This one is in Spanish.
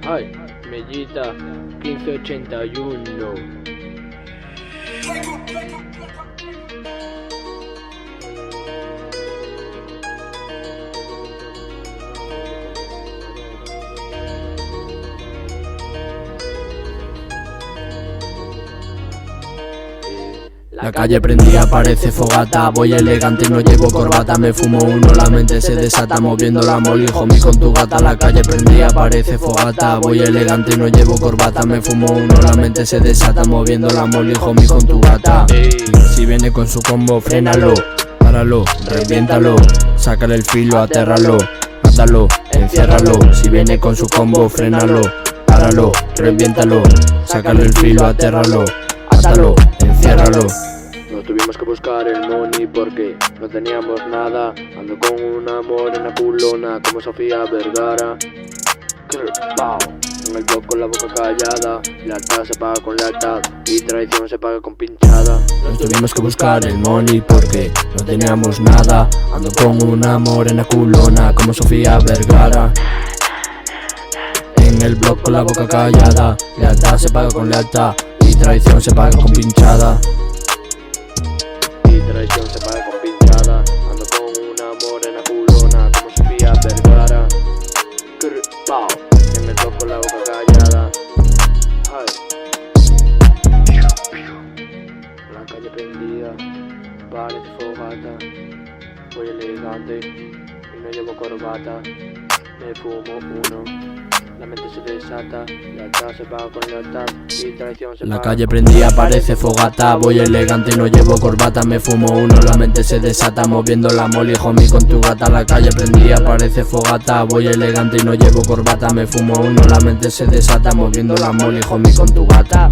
Ay, Mellita 1581. La calle prendía, parece fogata. Voy elegante y no llevo corbata. Me fumo uno, la mente se desata. Moviendo la moli, homie, con tu gata. La calle prendía, parece fogata. Voy elegante y no llevo corbata. Me fumo uno, la mente se desata. Moviendo la moli, homie, con tu gata. Si viene con su combo, frénalo, páralo, reviéntalo. Sácale el filo, atérralo, mátalo, enciérralo. Si viene con su combo, frénalo, páralo, reviéntalo. Sácale el filo, atérralo, mátalo, enciérralo. Nos tuvimos que buscar el money porque no teníamos nada. Ando con una morena culona como Sofía Vergara. En el blog con la boca callada. Lealtad se paga con lealtad y traición se paga con pinchada. Nos tuvimos que buscar el money porque no teníamos nada. Ando con una morena culona como Sofía Vergara. En el blog con la boca callada. Lealtad se paga con lealtad y traición se paga con pinchada. Y traición se paga con pinchada. Ando con una morena culona como Sofía Vergara. En el blog con la boca callada. La calle prendida, parece fogata. Voy elegante y no llevo corbata. Me fumo uno, la mente se desata. Lealtad se paga con lealtad y traición se paga. La calle prendía, parece fogata. Voy elegante y no llevo corbata. Me fumo uno, la mente se desata. Moviendo la moli, homie, con tu gata. La calle prendía, parece fogata. Voy elegante y no llevo corbata. Me fumo uno, la mente se desata. Moviendo la moli, homie, con tu gata.